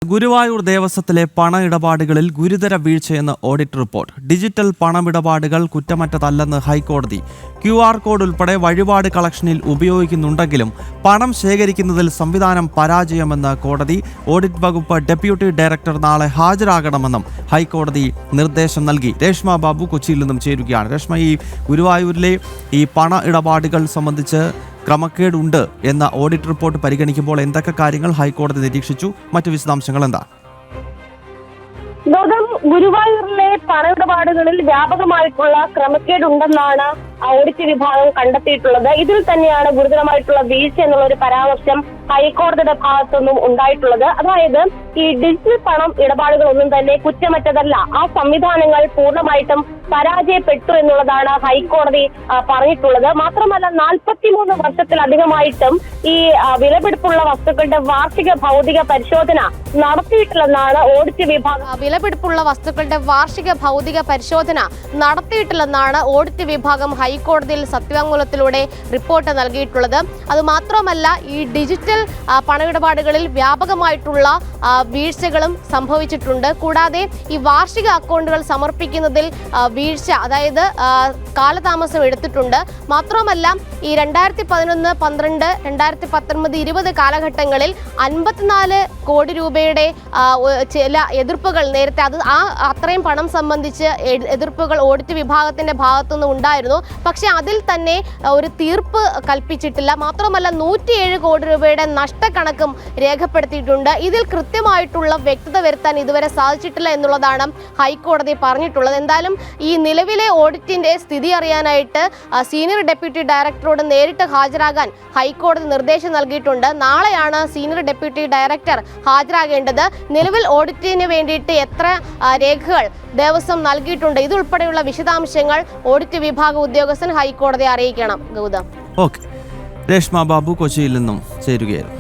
ഗുരുവായൂർ ദേവസ്വത്തിലെ പണ ഇടപാടുകളിൽ ഗുരുതര വീഴ്ചയെന്ന് ഓഡിറ്റ് റിപ്പോർട്ട്. ഡിജിറ്റൽ പണമിടപാടുകൾ കുറ്റമറ്റതല്ലെന്ന് ഹൈക്കോടതി. QR കോഡ് ഉൾപ്പെടെ വഴിപാട് കളക്ഷനിൽ ഉപയോഗിക്കുന്നുണ്ടെങ്കിലും പണം ശേഖരിക്കുന്നതിൽ സംവിധാനം പരാജയമെന്ന് കോടതി. ഓഡിറ്റ് വകുപ്പ് ഡെപ്യൂട്ടി ഡയറക്ടർ നാളെ ഹാജരാകണമെന്നും ഹൈക്കോടതി നിർദ്ദേശം നൽകി. രേഷ്മ ബാബു കൊച്ചിയിൽ നിന്നും ചേരുകയാണ്. രേഷ്മ, ഈ ഗുരുവായൂരിലെ ഈ പണ ഇടപാടുകൾ സംബന്ധിച്ച് ക്രമക്കേടുണ്ട് എന്ന ഓഡിറ്റ് റിപ്പോർട്ട് പരിഗണിക്കുമ്പോൾ എന്തൊക്കെ കാര്യങ്ങൾ ഹൈക്കോടതി നിരീക്ഷിച്ചു? മറ്റു വിശദാംശങ്ങൾ എന്താ? ഗുരുവായൂരിലെ പണമിടപാടുകളിൽ വ്യാപകമായിട്ടുള്ള ക്രമക്കേടുണ്ടെന്നാണ് ഓഡിറ്റ് വിഭാഗം കണ്ടെത്തിയിട്ടുള്ളത്. ഇതിൽ തന്നെയാണ് ഗുരുതരമായിട്ടുള്ള വീഴ്ച എന്നുള്ള ഒരു പരാമർശം ഹൈക്കോടതിയുടെ ഭാഗത്തുനിന്നും ഉണ്ടായിട്ടുള്ളത്. അതായത് ഈ ഡിജിറ്റൽ പണം ഇടപാടുകളൊന്നും തന്നെ കുറ്റമറ്റതല്ല, ആ സംവിധാനങ്ങൾ പൂർണ്ണമായിട്ടും പരാജയപ്പെട്ടു എന്നുള്ളതാണ് ഹൈക്കോടതി പറഞ്ഞിട്ടുള്ളത്. മാത്രമല്ല 43 വർഷത്തിലധികമായിട്ടും ഈ വിലപിടിപ്പുള്ള വസ്തുക്കളുടെ വാർഷിക ഭൗതിക പരിശോധന നടത്തിയിട്ടില്ലെന്നാണ് ഓഡിറ്റ് വിഭാഗം. വിലപിടിപ്പുള്ള വസ്തുക്കളുടെ വാർഷിക ഭൗതിക പരിശോധന നടത്തിയിട്ടില്ലെന്നാണ് ഓഡിറ്റ് വിഭാഗം ഹൈക്കോടതിയിൽ സത്യവാങ്മൂലത്തിലൂടെ റിപ്പോർട്ട് നൽകിയിട്ടുള്ളത്. അതുമാത്രമല്ല, ഈ ഡിജിറ്റൽ പണമിടപാടുകളിൽ വ്യാപകമായിട്ടുള്ള വീഴ്ചകളും സംഭവിച്ചിട്ടുണ്ട്. കൂടാതെ ഈ വാർഷിക അക്കൗണ്ടുകൾ സമർപ്പിക്കുന്നതിൽ വീഴ്ച, അതായത് കാലതാമസം എടുത്തിട്ടുണ്ട്. മാത്രമല്ല, ഈ 2011, 12, 2019, 20 കാലഘട്ടങ്ങളിൽ 54 കോടി രൂപയുടെ ചില എതിർപ്പുകൾ നേരത്തെ അത്രയും പണം സംബന്ധിച്ച് എതിർപ്പുകൾ ഓഡിറ്റ് വിഭാഗത്തിന്റെ ഭാഗത്തുനിന്ന് ഉണ്ടായിരുന്നു. പക്ഷെ അതിൽ തന്നെ ഒരു തീർപ്പ് കൽപ്പിച്ചിട്ടില്ല. മാത്രമല്ല 107 കോടി രൂപയുടെ നഷ്ടക്കണക്കും രേഖപ്പെടുത്തിയിട്ടുണ്ട്. ഇതിൽ കൃത്യമായിട്ടുള്ള വ്യക്തത വരുത്താൻ ഇതുവരെ സാധിച്ചിട്ടില്ല എന്നുള്ളതാണ് ഹൈക്കോടതി പറഞ്ഞിട്ടുള്ളത്. എന്തായാലും ഈ നിലവിലെ ഓഡിറ്റിന്റെ സ്ഥിതി അറിയാനായിട്ട് സീനിയർ ഡെപ്യൂട്ടി ഡയറക്ടറോട് നേരിട്ട് ഹാജരാകാൻ ഹൈക്കോടതി നിർദ്ദേശം നൽകിയിട്ടുണ്ട്. നാളെയാണ് സീനിയർ ഡെപ്യൂട്ടി ഡയറക്ടർ ഹാജരാകേണ്ടത്. നിലവിൽ ഓഡിറ്റിന് വേണ്ടിയിട്ട് എത്ര രേഖകൾ ദേവസ്വം നൽകിയിട്ടുണ്ട്, ഇതുൾപ്പെടെയുള്ള വിശദാംശങ്ങൾ ഓഡിറ്റ് വിഭാഗ ഉദ്യോഗസ്ഥൻ ഹൈക്കോടതിയെ അറിയിക്കണം. ഗൗതം. ഓക്കെ, രേഷ്മ ബാബു കൊച്ചിയിൽ നിന്നും ചേരുകയായിരുന്നു.